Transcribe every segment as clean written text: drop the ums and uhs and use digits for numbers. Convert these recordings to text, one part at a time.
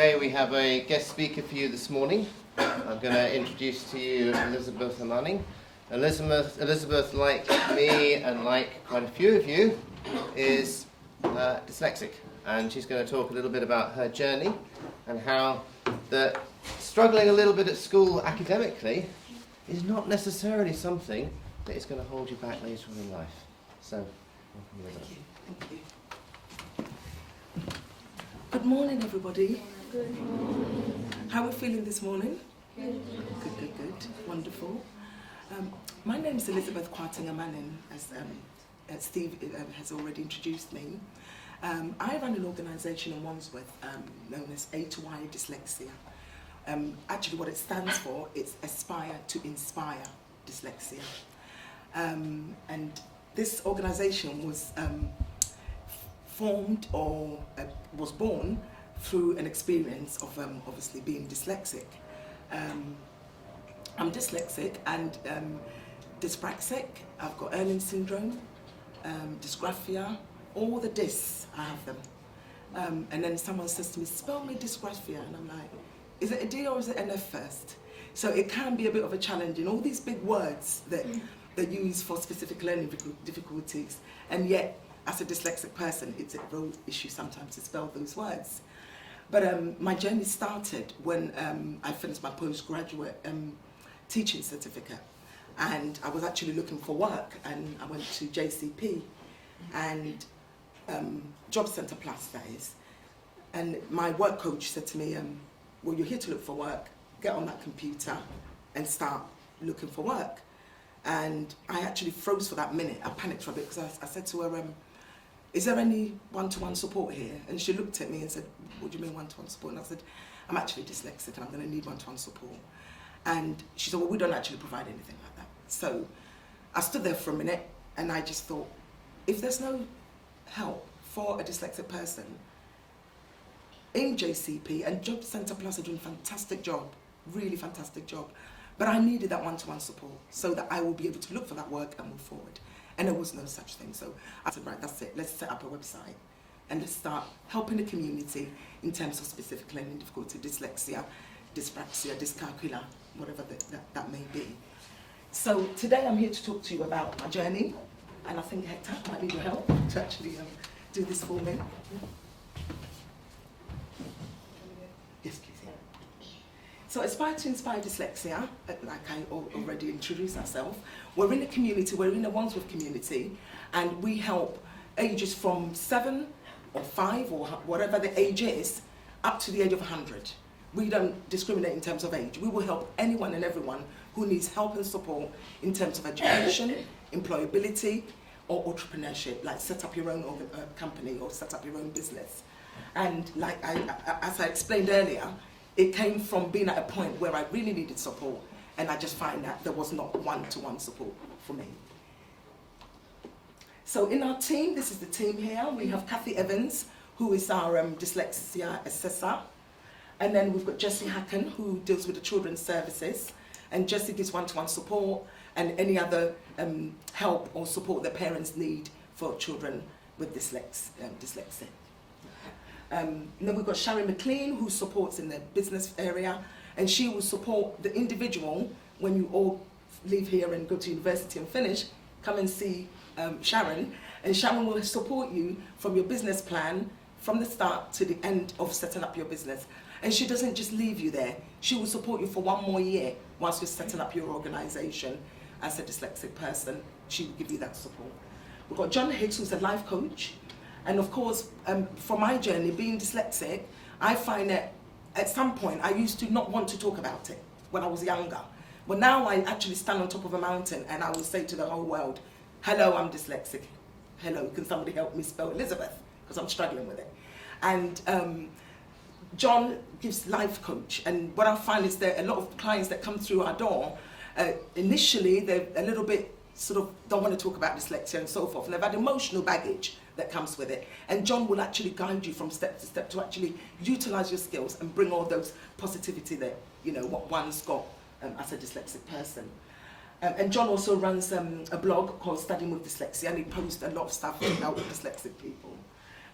Okay, we have a guest speaker for you this morning. I'm going to introduce to you Elizabeth Amaning. Elizabeth, like me and like quite a few of you, is dyslexic, and she's going to talk a little bit about her journey and how the struggling a little bit at school academically is not necessarily something that is going to hold you back later on in life. So, welcome, Elizabeth. Thank you. Good morning, everybody. Good morning. How are we feeling this morning? Good. Good. Wonderful. My name is Elizabeth Kwarteng Amaning, as Steve has already introduced me. I run an organisation in Wandsworth known as A2idyslexia Dyslexia. Actually, what it stands for is Aspire to Inspire Dyslexia. And this organisation was formed or was born through an experience of obviously being dyslexic. I'm dyslexic and dyspraxic. I've got Erling syndrome, dysgraphia, all the dys, I have them. And then someone says to me, spell me dysgraphia, and I'm like, is it a D or is it an F first? So it can be a bit of a challenge in all these big words that they use for specific learning difficulties, and yet as a dyslexic person, it's a real issue sometimes to spell those words. But my journey started when I finished my postgraduate teaching certificate, and I was actually looking for work, and I went to JCP and Job Centre Plus, that is, and my work coach said to me, well, you're here to look for work, get on that computer and start looking for work. And I actually froze for that minute. I panicked for a bit because I said to her, is there any one-to-one support here? And she looked at me and said, what do you mean one-to-one support? And I said, I'm actually dyslexic and I'm going to need one-to-one support. And she said, well, we don't actually provide anything like that. So I stood there for a minute and I just thought, if there's no help for a dyslexic person in JCP, and Job Centre Plus are doing a fantastic job, really fantastic job, but I needed that one-to-one support so that I will be able to look for that work and move forward. And there was no such thing. So I said, right, that's it. Let's set up a website and let's start helping the community in terms of specific learning difficulty, dyslexia, dyspraxia, dyscalculia, whatever that may be. So today I'm here to talk to you about my journey, and I think Hector might need your help to actually do this for me. Yes, please. So Aspire to Inspire Dyslexia, like I already introduced ourselves, we're in a community, we're in a Wandsworth community, and we help ages from 7 or 5 or whatever the age is, up to the age of 100. We don't discriminate in terms of age. We will help anyone and everyone who needs help and support in terms of education, employability, or entrepreneurship, like set up your own company or set up your own business. And like as I explained earlier, it came from being at a point where I really needed support, and I just find that there was not one-to-one support for me. So in our team, this is the team here, we have Kathy Evans, who is our dyslexia assessor, and then we've got Jessie Hacken, who deals with the children's services, and Jessie gives one-to-one support and any other help or support that parents need for children with dyslexia. And then we've got Sharon McLean, who supports in the business area, and she will support the individual when you all leave here and go to university and finish. Come and see Sharon, and Sharon will support you from your business plan from the start to the end of setting up your business. And she doesn't just leave you there, she will support you for 1 more year whilst you're setting up your organisation as a dyslexic person. She will give you that support. We've got John Hicks, who's a life coach. And of course, for my journey, being dyslexic, I find that at some point I used to not want to talk about it when I was younger. But now I actually stand on top of a mountain and I will say to the whole world, hello, I'm dyslexic. Hello, can somebody help me spell Elizabeth? Because I'm struggling with it. And John gives life coach. And what I find is that a lot of clients that come through our door, initially they're a little bit sort of don't want to talk about dyslexia and so forth. And they've had emotional baggage that comes with it. And John will actually guide you from step to step to actually utilize your skills and bring all those positivity that, you know, what one's got as a dyslexic person. And John also runs a blog called Studying with Dyslexia, and he posts a lot of stuff to help dyslexic people.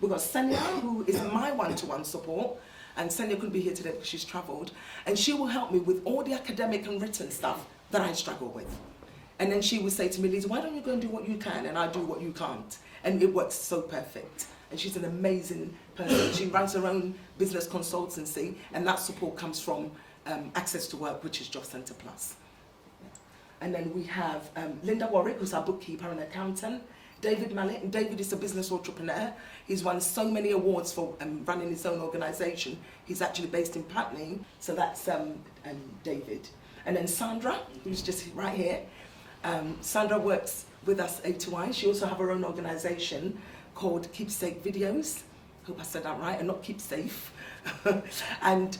We've got Senya, who is my one-to-one support, and Sonia couldn't be here today because she's travelled, and she will help me with all the academic and written stuff that I struggle with. And then she would say to me, Lisa, why don't you go and do what you can and I do what you can't? And it works so perfect. And she's an amazing person. She runs her own business consultancy, and that support comes from Access to Work, which is Job Centre Plus. And then we have Linda Warwick, who's our bookkeeper and accountant. David Mallet, and David is a business entrepreneur. He's won so many awards for running his own organisation. He's actually based in Putney, so that's David. And then Sandra, who's just right here. Sandra works with us A2i. She also have her own organisation called Keepsake Videos. Hope I said that right, and not Keep Safe. And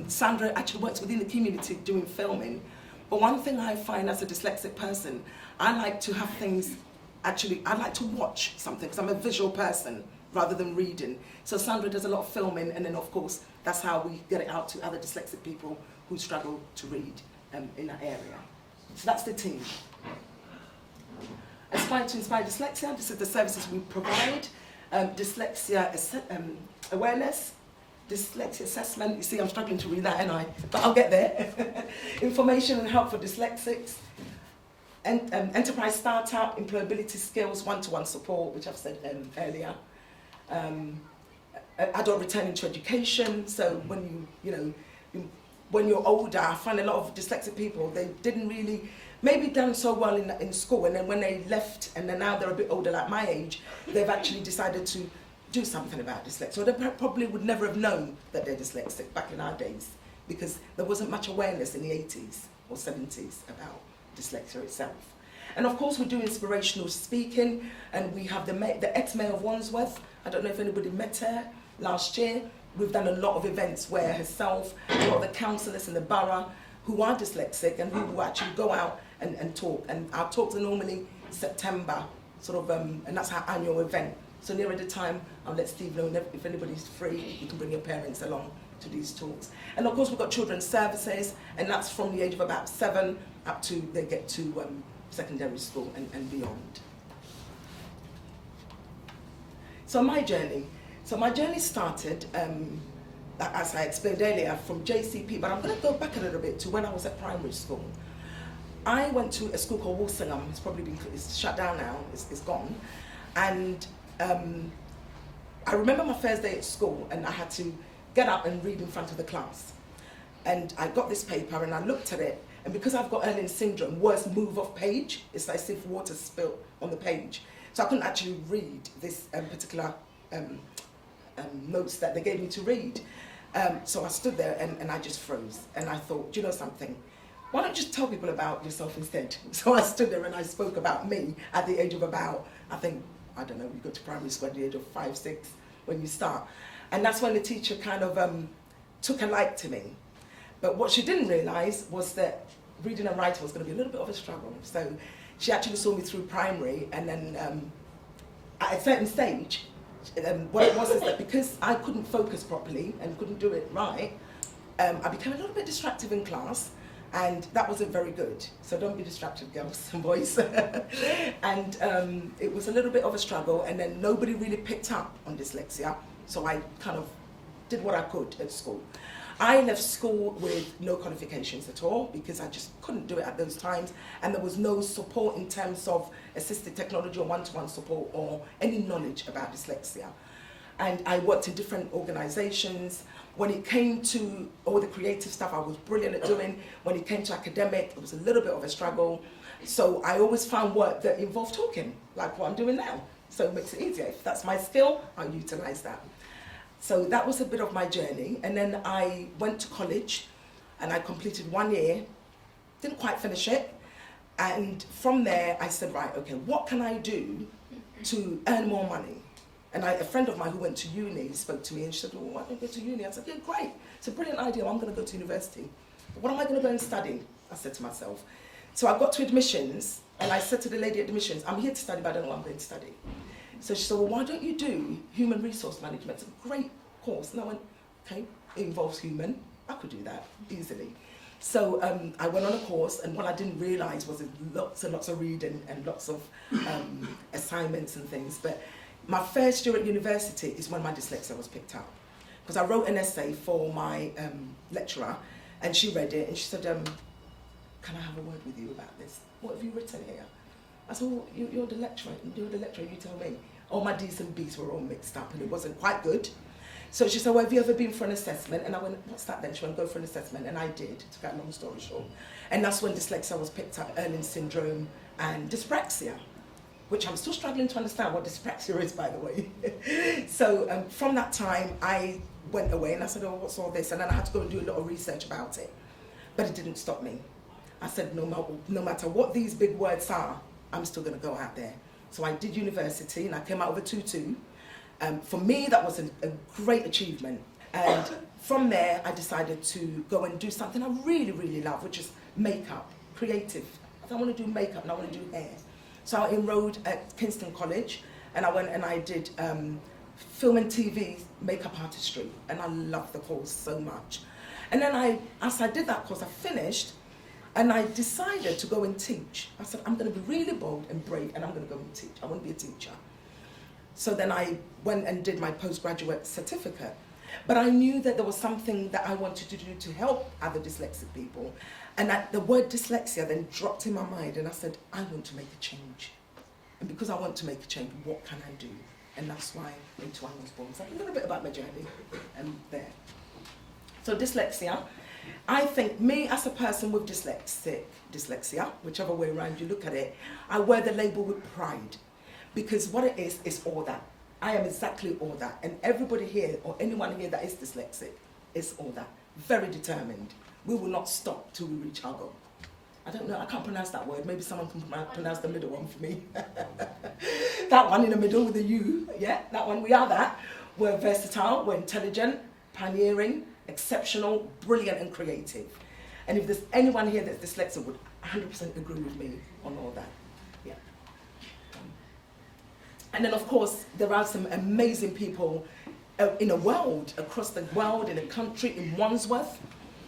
Sandra actually works within the community doing filming. But one thing I find as a dyslexic person, I like to have things, actually, I like to watch something because I'm a visual person rather than reading. So Sandra does a lot of filming, and then of course, that's how we get it out to other dyslexic people who struggle to read in that area. So that's the team. Aspire to Inspire Dyslexia, this is the services we provide. Dyslexia awareness, dyslexia assessment. You see, I'm struggling to read that, ain't I? But I'll get there. Information and help for dyslexics. And, enterprise startup, employability skills, one-to-one support, which I've said earlier. Adult returning to education. So when when you're older, I find a lot of dyslexic people, they didn't really maybe done so well in school, and then when they left, and then now they're a bit older, like my age, they've actually decided to do something about dyslexia. So they probably would never have known that they're dyslexic back in our days, because there wasn't much awareness in the 80s or 70s about dyslexia itself. And of course we do inspirational speaking, and we have the ex-mayor of Wandsworth. I don't know if anybody met her last year. We've done a lot of events where herself, a lot of the councillors in the borough who are dyslexic and who will actually go out and talk. And our talks are normally September, sort of, and that's our annual event. So nearer the time, I'll let Steve know if anybody's free, you can bring your parents along to these talks. And of course we've got children's services, and that's from the age of about 7 up to they get to secondary school and beyond. So my journey started, as I explained earlier, from JCP, but I'm going to go back a little bit to when I was at primary school. I went to a school called Walsingham. It's shut down now, it's gone. And I remember my first day at school, and I had to get up and read in front of the class. And I got this paper and I looked at it, and because I've got Erling syndrome, words move off page. It's like as if water spilled on the page. So I couldn't actually read this particular notes that they gave me to read. So I stood there and I just froze, and I thought, do you know something? Why don't you just tell people about yourself instead? So I stood there and I spoke about me at the age of about, I don't know, you go to primary school at the age of 5, 6 when you start. And that's when the teacher kind of took a like to me. But what she didn't realise was that reading and writing was going to be a little bit of a struggle. So she actually saw me through primary, and then at a certain stage, what it was is that because I couldn't focus properly and couldn't do it right, I became a little bit distracted in class, and that wasn't very good. So don't be distracted, girls and boys. And it was a little bit of a struggle, and then nobody really picked up on dyslexia, so I kind of did what I could at school. I left school with no qualifications at all because I just couldn't do it at those times, and there was no support in terms of assistive technology or one-to-one support or any knowledge about dyslexia. And I worked in different organisations. When it came to all the creative stuff, I was brilliant at doing. When it came to academic, it was a little bit of a struggle. So I always found work that involved talking, like what I'm doing now. So it makes it easier. If that's my skill, I'll utilise that. So that was a bit of my journey, and then I went to college and I completed 1 year, didn't quite finish it, and from there I said, right, okay, what can I do to earn more money? And a friend of mine who went to uni spoke to me and she said, well, why don't you go to uni? I said, yeah, great, it's a brilliant idea, I'm going to go to university. But what am I going to go and study? I said to myself. So I got to admissions, and I said to the lady at admissions, I'm here to study, but I don't know what I'm going to study. So she said, well, why don't you do human resource management? It's a great course. And I went, okay, it involves human. I could do that easily. So I went on a course, and what I didn't realise was lots and lots of reading and lots of assignments and things. But my first year at university is when my dyslexia was picked up. because I wrote an essay for my lecturer, and she read it, and she said, can I have a word with you about this? What have you written here? I said, well, you're the lecturer, you tell me. All my D's and B's were all mixed up, and it wasn't quite good. So she said, well, have you ever been for an assessment? And I went, what's that then? She went, go for an assessment, and I did, to cut a long story short. And that's when dyslexia was picked up, Erning syndrome and dyspraxia, which I'm still struggling to understand what dyspraxia is, by the way. So from that time, I went away, and I said, oh, what's all this? And then I had to go and do a lot of research about it. But it didn't stop me. I said, no matter what these big words are, I'm still going to go out there. So I did university, and I came out with a 2-2. For me, that was a great achievement. And from there, I decided to go and do something I really, really love, which is makeup, creative. I want to do makeup and I want to do hair. So I enrolled at Kingston College, and I went and I did film and TV makeup artistry, and I loved the course so much. And then as I did that course, I finished, and I decided to go and teach. I said, I'm going to be really bold and brave, and I'm going to go and teach. I want to be a teacher. So then I went and did my postgraduate certificate. But I knew that there was something that I wanted to do to help other dyslexic people. And the word dyslexia then dropped in my mind, and I said, I want to make a change. And because I want to make a change, what can I do? And that's why A2i was born. So a little bit about my journey there. So dyslexia, I think me as a person with dyslexia, whichever way around you look at it, I wear the label with pride. Because what it is all that. I am exactly all that. And everybody here, or anyone here that is dyslexic, is all that. Very determined. We will not stop till we reach our goal. I don't know, I can't pronounce that word. Maybe someone can pronounce the middle one for me. That one in the middle with a U, yeah, that one, we are that. We're versatile, we're intelligent, pioneering, exceptional, brilliant and creative. And if there's anyone here that's dyslexic, would 100% agree with me on all that. Yeah. And then of course, there are some amazing people in a world, across the world, in a country, in Wandsworth.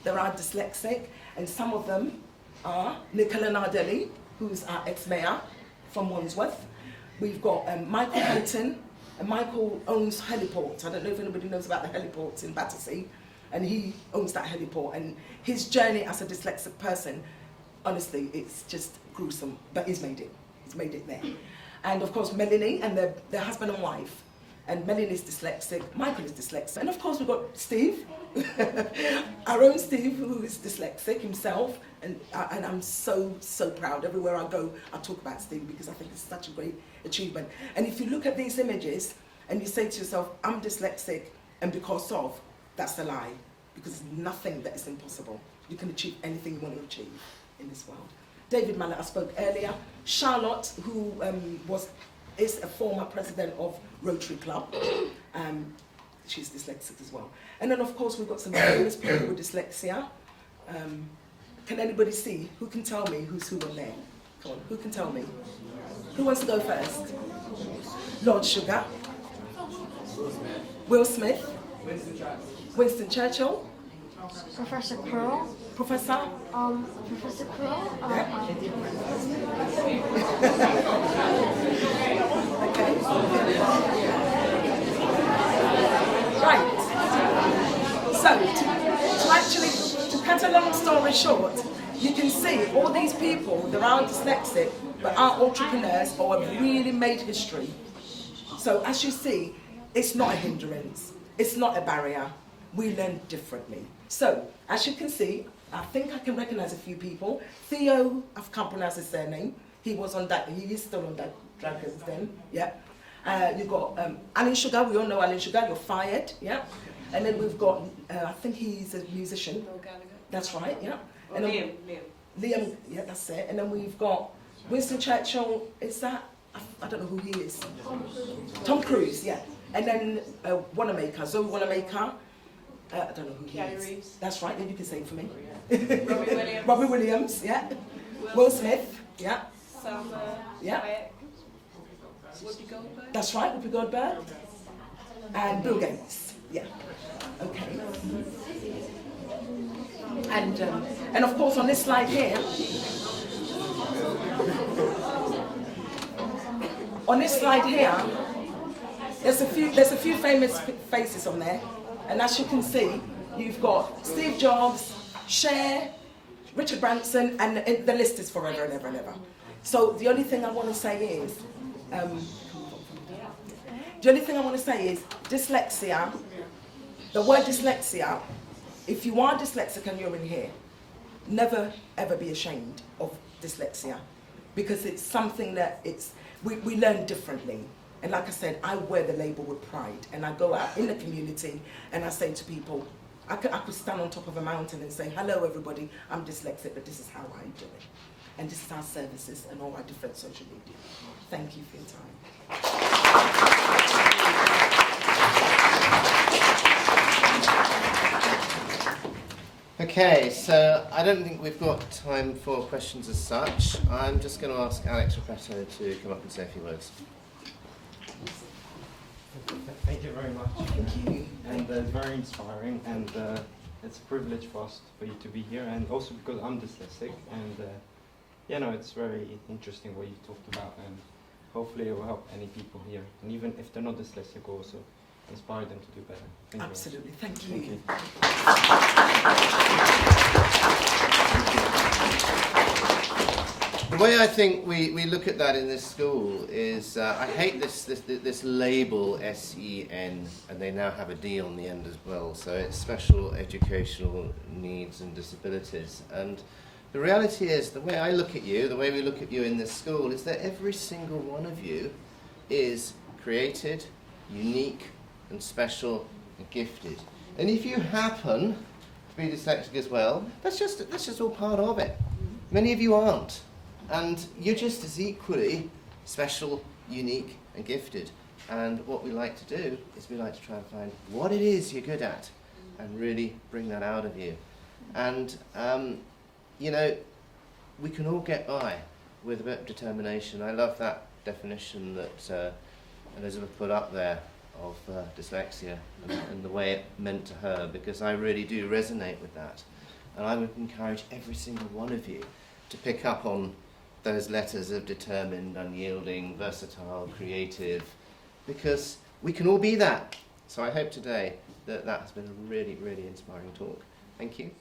There are dyslexic, and some of them are Nicola Nardelli, who's our ex-mayor from Wandsworth. We've got Michael Hayton, and Michael owns heliports. I don't know if anybody knows about the heliports in Battersea, and he owns that heliport. And his journey as a dyslexic person, honestly, it's just gruesome, but he's made it. He's made it there. And of course, Melanie and their husband and wife. And Melanie is dyslexic, Michael is dyslexic. And of course, we've got Steve, our own Steve, who is dyslexic himself. And I'm so, so proud. Everywhere I go, I talk about Steve because I think it's such a great achievement. And if you look at these images and you say to yourself, I'm dyslexic, and because of, that's a lie. Because there's nothing that is impossible. You can achieve anything you want to achieve in this world. David Mallet, I spoke earlier. Charlotte, who is a former president of Rotary Club. She's dyslexic as well. And then of course we've got some famous people with dyslexia. Can anybody see? Who can tell me who's who on there? Come on, who can tell me? Who wants to go first? Lord Sugar. Will Smith. Winston Churchill. Professor Quirrell. Professor? Professor Quirrell. Okay. Right. So, to cut a long story short, you can see all these people that are dyslexic but are entrepreneurs or have really made history. So as you see, it's not a hindrance, it's not a barrier. We learn differently. So, as you can see, I think I can recognize a few people. Theo, I can't pronounce his surname. He was on that, he is still on that Dragons then, yeah. You've got Alan Sugar, we all know Alan Sugar, you're fired, yeah. And then we've got, I think he's a musician. That's right, yeah. And then, Liam, yeah, that's it. And then we've got Winston Churchill, is that? I don't know who he is. Tom Cruise, yeah. And then Wanamaker, Zoe Wanamaker. I don't know who he is. Reeves. That's right, then you can say it for me. Robbie Williams. Robbie Williams, yeah. Will Smith, yeah. Sam yeah. Whoopi Goldberg. That's right, Whoopi Goldberg. And Bill Gates, yeah. Okay. And of course on this slide here, there's a few famous faces on there. And as you can see, you've got Steve Jobs, Cher, Richard Branson, and the list is forever and ever and ever. So the only thing I want to say is, dyslexia, the word dyslexia, if you are dyslexic and you're in here, never ever be ashamed of dyslexia, because it's something that we learn differently. And like I said, I wear the label with pride, and I go out in the community and I say to people, I could stand on top of a mountain and say, hello everybody, I'm dyslexic, but this is how I do it. And this is our services and all our different social media. Thank you for your time. Okay, so I don't think we've got time for questions as such. I'm just going to ask Alex Rapetto to come up and say a few words. Thank you very much. Thank you. And it's very inspiring, and it's a privilege for you to be here, and also because I'm dyslexic, and it's very interesting what you talked about, and hopefully it will help any people here, and even if they're not dyslexic, also inspire them to do better. Thank Absolutely. Thank you. you. The way I think we look at that in this school is, I hate this label SEN, and they now have a D on the end as well, so it's special educational needs and disabilities. And the reality is, the way I look at you, the way we look at you in this school, is that every single one of you is created, unique, and special and gifted. And if you happen to be dyslexic as well, that's just all part of it. Many of you aren't. And you're just as equally special, unique, and gifted. And what we like to do is we like to try and find what it is you're good at and really bring that out of you. And, we can all get by with a bit of determination. I love that definition that Elizabeth put up there of dyslexia and the way it meant to her, because I really do resonate with that. And I would encourage every single one of you to pick up on those letters of determined, unyielding, versatile, creative, because we can all be that. So I hope today that has been a really, really inspiring talk. Thank you.